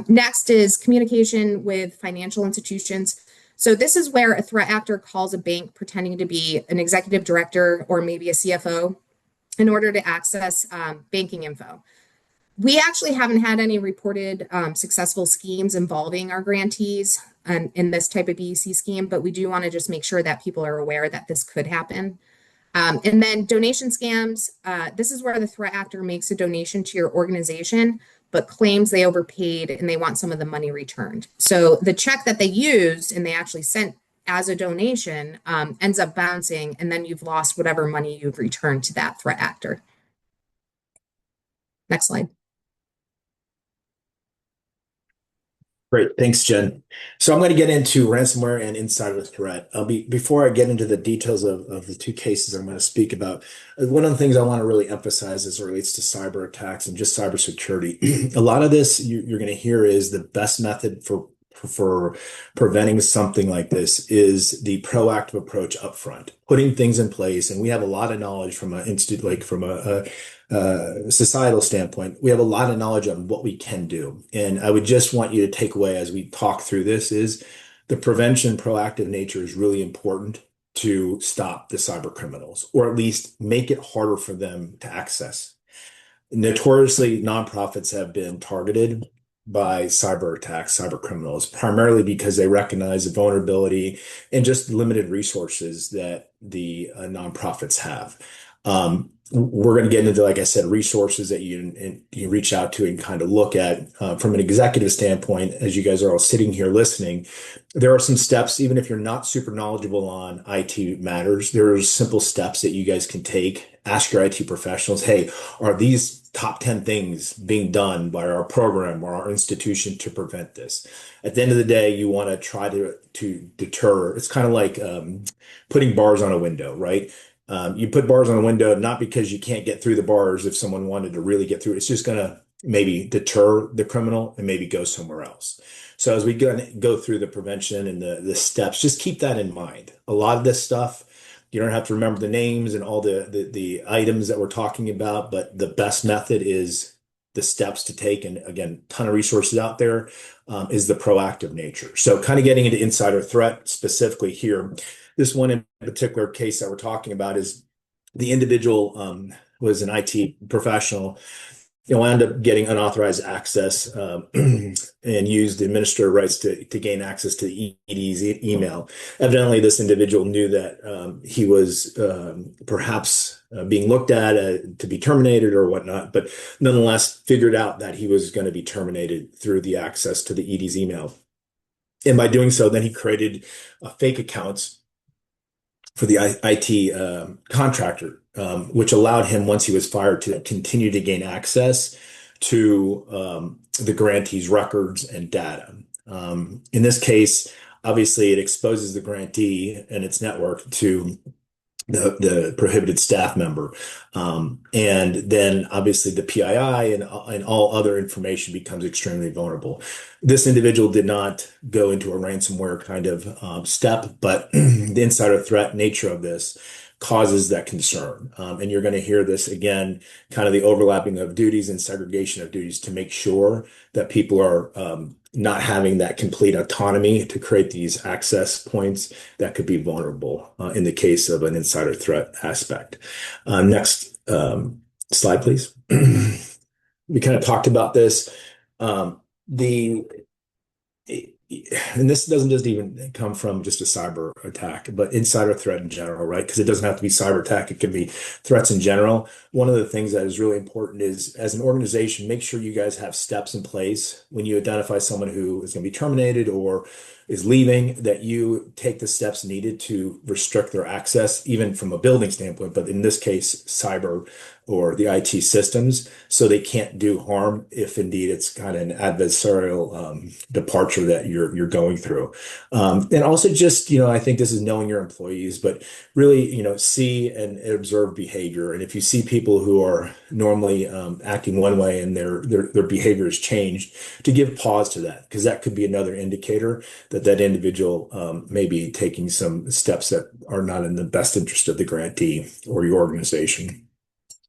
Next is communication with financial institutions. So this is where a threat actor calls a bank pretending to be an executive director or maybe a CFO in order to access banking info. We actually haven't had any reported successful schemes involving our grantees in this type of BEC scheme, but we do want to just make sure that people are aware that this could happen. And then donation scams. This is where the threat actor makes a donation to your organization, but claims they overpaid and they want some of the money returned. So the check that they used and they actually sent as a donation ends up bouncing, and then you've lost whatever money you've returned to that threat actor. Next slide. Great, thanks, Jen. So I'm going to get into ransomware and insider threat. Before I get into the details of the two cases I'm going to speak about, one of the things I want to really emphasize as it relates to cyber attacks and just cybersecurity. A lot of this you're going to hear is the best method for preventing something like this is the proactive approach upfront, putting things in place. And we have a lot of knowledge from an institute, like from a societal standpoint. We have a lot of knowledge on what we can do. And I would just want you to take away as we talk through this is the prevention, proactive nature is really important to stop the cyber criminals, or at least make it harder for them to access. Notoriously, nonprofits have been targeted by cyber attacks, cyber criminals, primarily because they recognize the vulnerability and just limited resources that the nonprofits have. We're going to get into, like I said, resources that you reach out to and kind of look at from an executive standpoint. As you guys are all sitting here listening, there are some steps, even if you're not super knowledgeable on IT matters, there are simple steps that you guys can take. Ask your IT professionals, hey, are these top 10 things being done by our program or our institution to prevent this? At the end of the day, you want to try to deter. It's kind of like putting bars on a window, right? You put bars on a window, not because you can't get through the bars if someone wanted to really get through it. It's just going to maybe deter the criminal and maybe go somewhere else. So as we go through the prevention and the steps, just keep that in mind. A lot of this stuff, you don't have to remember the names and all the items that we're talking about, but the best method is the steps to take. And again, ton of resources out there is the proactive nature. So kind of getting into insider threat specifically here. This one in particular case that we're talking about is the individual was an IT professional. Wound up getting unauthorized access and used administrator rights to gain access to the ED's email. Evidently, this individual knew that he was perhaps being looked at to be terminated or whatnot, but nonetheless figured out that he was going to be terminated through the access to the ED's email. And by doing so, then he created fake accounts for the IT contractor, which allowed him, once he was fired, to continue to gain access to the grantee's records and data. In this case, obviously, it exposes the grantee and its network to the prohibited staff member. And then obviously the PII and all other information becomes extremely vulnerable. This individual did not go into a ransomware kind of step, but the insider threat nature of this causes that concern. And you're going to hear this again, kind of the overlapping of duties and segregation of duties to make sure that people are not having that complete autonomy to create these access points that could be vulnerable in the case of an insider threat aspect. Next slide, please. We kind of talked about this. and this doesn't just even come from just a cyber attack, but insider threat in general, right? Because it doesn't have to be cyber attack, it can be threats in general. One of the things that is really important is, as an organization, make sure you guys have steps in place when you identify someone who is going to be terminated or is leaving, that you take the steps needed to restrict their access, even from a building standpoint, but in this case, cyber or the IT systems, so they can't do harm if indeed it's kind of an adversarial departure that you're going through. And also just, I think this is knowing your employees, but really, see and observe behavior. And if you see people who are normally acting one way and their behavior has changed, to give pause to that, because that could be another indicator that individual may be taking some steps that are not in the best interest of the grantee or your organization.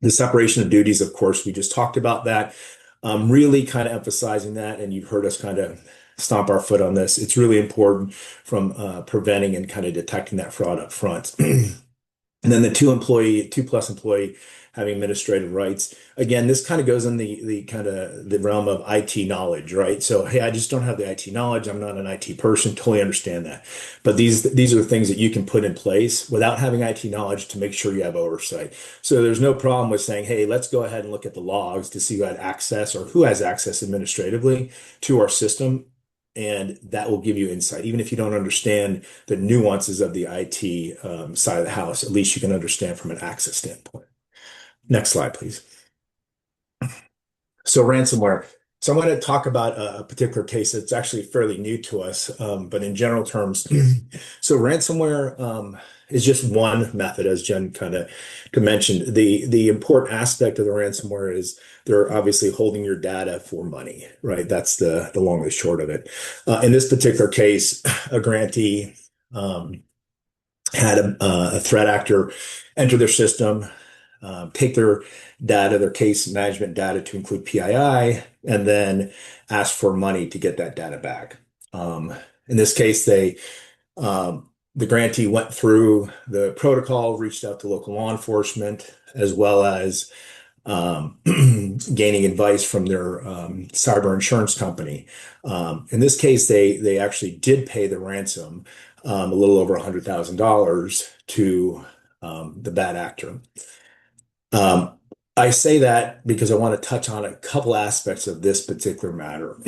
The separation of duties, of course, we just talked about that. Really kind of emphasizing that, and you've heard us kind of stomp our foot on this. It's really important from preventing and kind of detecting that fraud up front. And then the two plus employee having administrative rights. Again, this kind of goes in the kind of the realm of IT knowledge, right? So, hey, I just don't have the IT knowledge. I'm not an IT person. Totally understand that. But these are the things that you can put in place without having IT knowledge to make sure you have oversight. So there's no problem with saying, hey, let's go ahead and look at the logs to see who had access or who has access administratively to our system. And that will give you insight. Even if you don't understand the nuances of the IT side of the house, at least you can understand from an access standpoint. Next slide, please. So ransomware. So I'm going to talk about a particular case that's actually fairly new to us, but in general terms. So ransomware is just one method, as Jen kind of mentioned. The important aspect of the ransomware is they're obviously holding your data for money, right? That's the long and short of it. In this particular case, a grantee had a threat actor enter their system, take their data, their case management data to include PII, and then ask for money to get that data back. In this case, the grantee went through the protocol, reached out to local law enforcement, as well as gaining advice from their cyber insurance company. In this case, they actually did pay the ransom, a little over $100,000 to the bad actor. I say that because I want to touch on a couple aspects of this particular matter.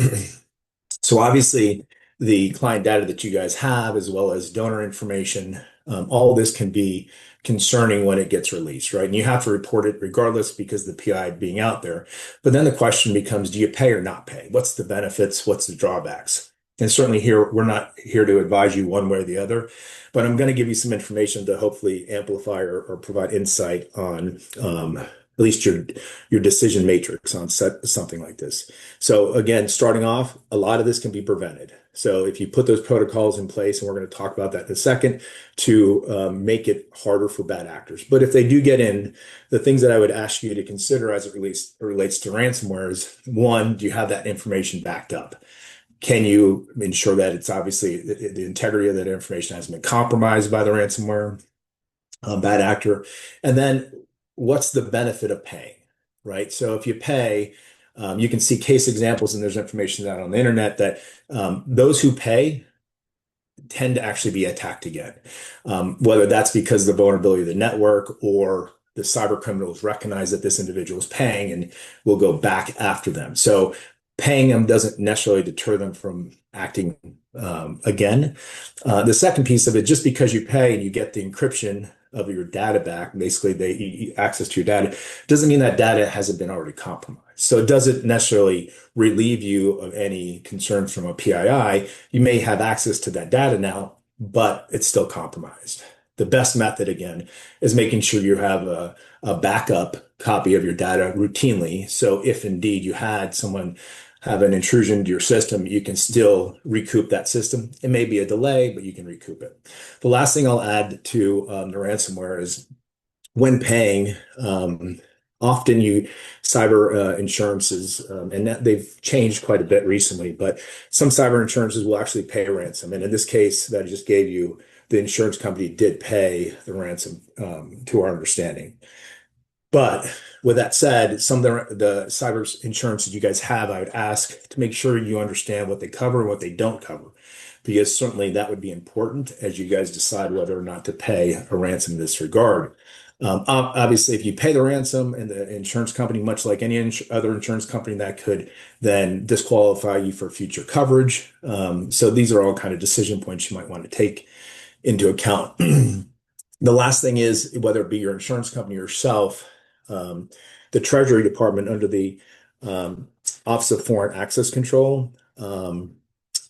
So obviously, the client data that you guys have, as well as donor information, all this can be concerning when it gets released, right? And you have to report it regardless because the PI being out there. But then the question becomes, do you pay or not pay? What's the benefits? What's the drawbacks? And certainly here, we're not here to advise you one way or the other, but I'm going to give you some information to hopefully amplify or provide insight on at least your decision matrix on something like this. So again, starting off, a lot of this can be prevented. So if you put those protocols in place, and we're going to talk about that in a second, to make it harder for bad actors. But if they do get in, the things that I would ask you to consider as it relates to ransomware is, one, do you have that information backed up? Can you ensure that it's obviously the integrity of that information hasn't been compromised by the ransomware bad actor? And then what's the benefit of paying, right? So if you pay, you can see case examples, and there's information out on the internet that those who pay tend to actually be attacked again, whether that's because of the vulnerability of the network or the cyber criminals recognize that this individual is paying and will go back after them. So paying them doesn't necessarily deter them from acting again. The second piece of it, just because you pay and you get the encryption of your data back, basically they access to your data, doesn't mean that data hasn't been already compromised. So it doesn't necessarily relieve you of any concerns from a PII. You may have access to that data now, but it's still compromised. The best method, again, is making sure you have a backup copy of your data routinely. So if indeed you had someone have an intrusion into your system, you can still recoup that system. It may be a delay, but you can recoup it. The last thing I'll add to the ransomware is when paying, often cyber insurances, and they've changed quite a bit recently, but some cyber insurances will actually pay a ransom. And in this case that I just gave you, the insurance company did pay the ransom to our understanding. But with that said, some of the cyber insurance that you guys have, I would ask to make sure you understand what they cover and what they don't cover, because certainly that would be important as you guys decide whether or not to pay a ransom in this regard. Obviously, if you pay the ransom and the insurance company, much like any other insurance company, that could then disqualify you for future coverage. So these are all kind of decision points you might want to take into account. The last thing is whether it be your insurance company or yourself, um, the Treasury Department under the Office of Foreign Access Control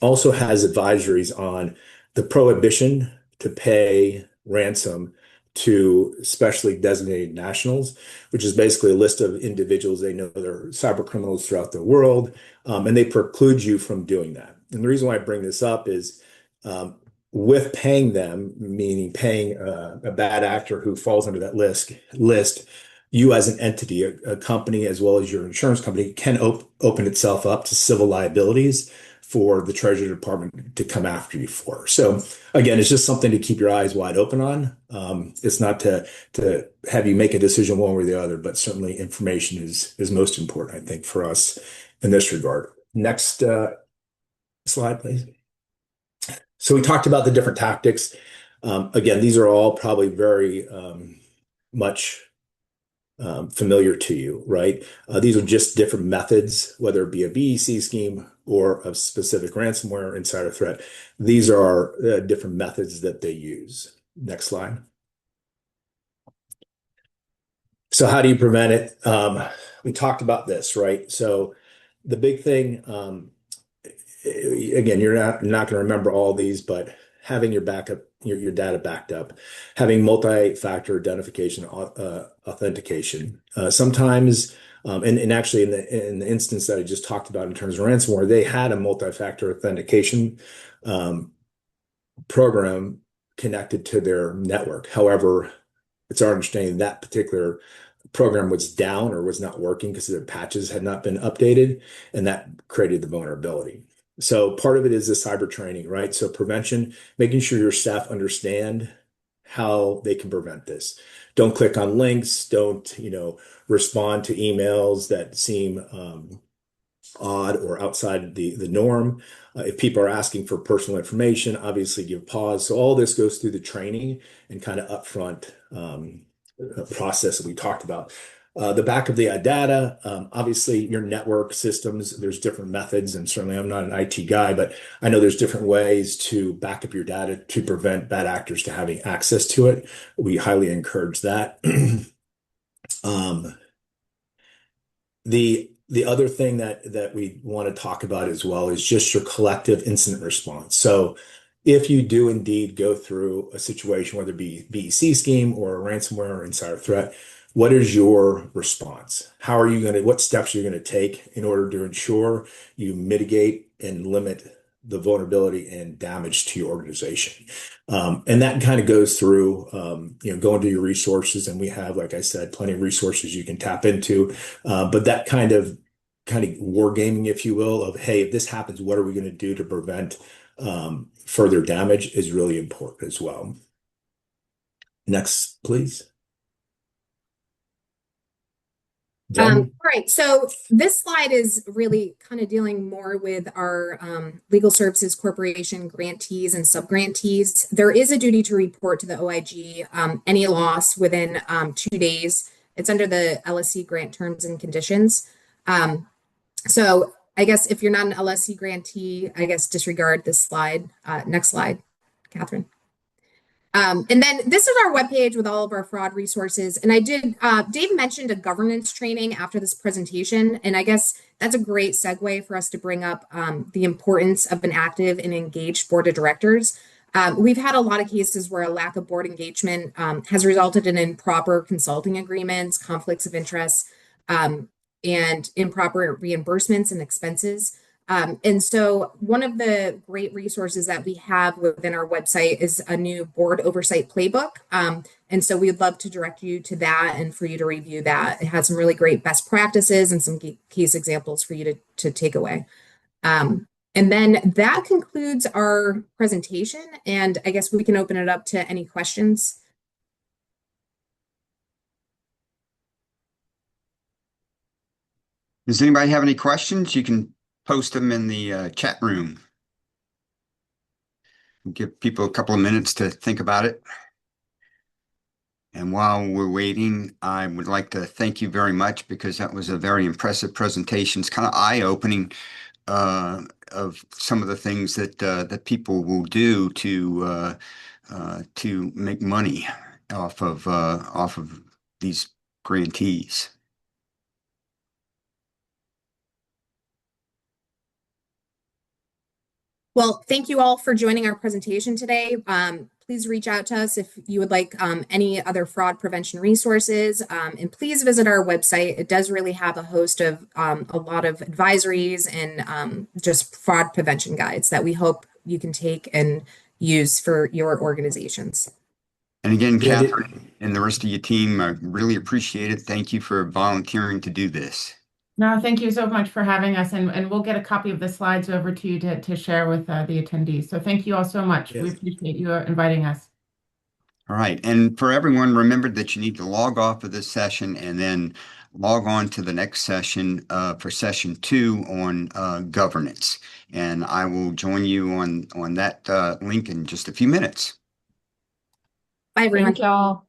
also has advisories on the prohibition to pay ransom to specially designated nationals, which is basically a list of individuals they know they're cyber criminals throughout the world, and they preclude you from doing that. And the reason why I bring this up is um, with paying them, meaning paying a bad actor who falls under that list, you as an entity, a company, as well as your insurance company, can open itself up to civil liabilities for the Treasury Department to come after you for. So again, it's just something to keep your eyes wide open on. It's not to have you make a decision one way or the other, but certainly information is most important, I think, for us in this regard. Next slide, please. So we talked about the different tactics. Again, these are all probably very much familiar to you, right? These are just different methods, whether it be a BEC scheme or a specific ransomware insider threat. These are different methods that they use. Next slide. So how do you prevent it? We talked about this, right? So the big thing, again, you're not going to remember all these, but having your backup, your data backed up, having multi-factor identification, authentication. Sometimes, and actually in the instance that I just talked about in terms of ransomware, they had a multi-factor authentication program connected to their network. However, it's our understanding that particular program was down or was not working because the patches had not been updated, and that created the vulnerability. So part of it is the cyber training, right? So prevention, making sure your staff understand how they can prevent this. Don't click on links. Don't, respond to emails that seem odd or outside the norm. If people are asking for personal information, obviously give pause. So all this goes through the training and kind of upfront process that we talked about. The back of the data, obviously your network systems, there's different methods, and certainly I'm not an IT guy, but I know there's different ways to back up your data to prevent bad actors to having access to it. We highly encourage that. The other thing that we want to talk about as well is just your collective incident response. So if you do indeed go through a situation, whether it be BEC scheme or a ransomware or insider threat, what is your response? What steps are you going to take in order to ensure you mitigate and limit the vulnerability and damage to your organization? And that kind of goes through, going to your resources. And we have, like I said, plenty of resources you can tap into. But that kind of wargaming, if you will, of, hey, if this happens, what are we going to do to prevent further damage is really important as well. Next, please. All right, so this slide is really kind of dealing more with our legal services corporation grantees and subgrantees. There is a duty to report to the OIG any loss within 2 days. It's under the LSC grant terms and conditions. So I guess if you're not an LSC grantee, I guess disregard this slide. Next slide, Catherine. And then this is our webpage with all of our fraud resources. And Dave mentioned a governance training after this presentation. And I guess that's a great segue for us to bring up the importance of an active and engaged board of directors. We've had a lot of cases where a lack of board engagement has resulted in improper consulting agreements, conflicts of interest, and improper reimbursements and expenses. And so one of the great resources that we have within our website is a new board oversight playbook. And so we'd love to direct you to that and for you to review that. It has some really great best practices and some case examples for you to take away. And then that concludes our presentation. And I guess we can open it up to any questions. Does anybody have any questions? You can post them in the chat room. Give people a couple of minutes to think about it. And while we're waiting, I would like to thank you very much because that was a very impressive presentation. It's kind of eye-opening of some of the things that people will do to make money off of these grantees. Well, thank you all for joining our presentation today. Please reach out to us if you would like any other fraud prevention resources. And please visit our website. It does really have a host of a lot of advisories and just fraud prevention guides that we hope you can take and use for your organizations. And again, Yeah, Catherine and the rest of your team, I really appreciate it. Thank you for volunteering to do this. No, thank you so much for having us, and we'll get a copy of the slides over to you to share with the attendees. So thank you all so much. We Yes. appreciate you inviting us. All right. And for everyone, remember that you need to log off of this session and then log on to the next session for session 2 on governance. And I will join you on that link in just a few minutes. Bye, everyone. Thank y'all.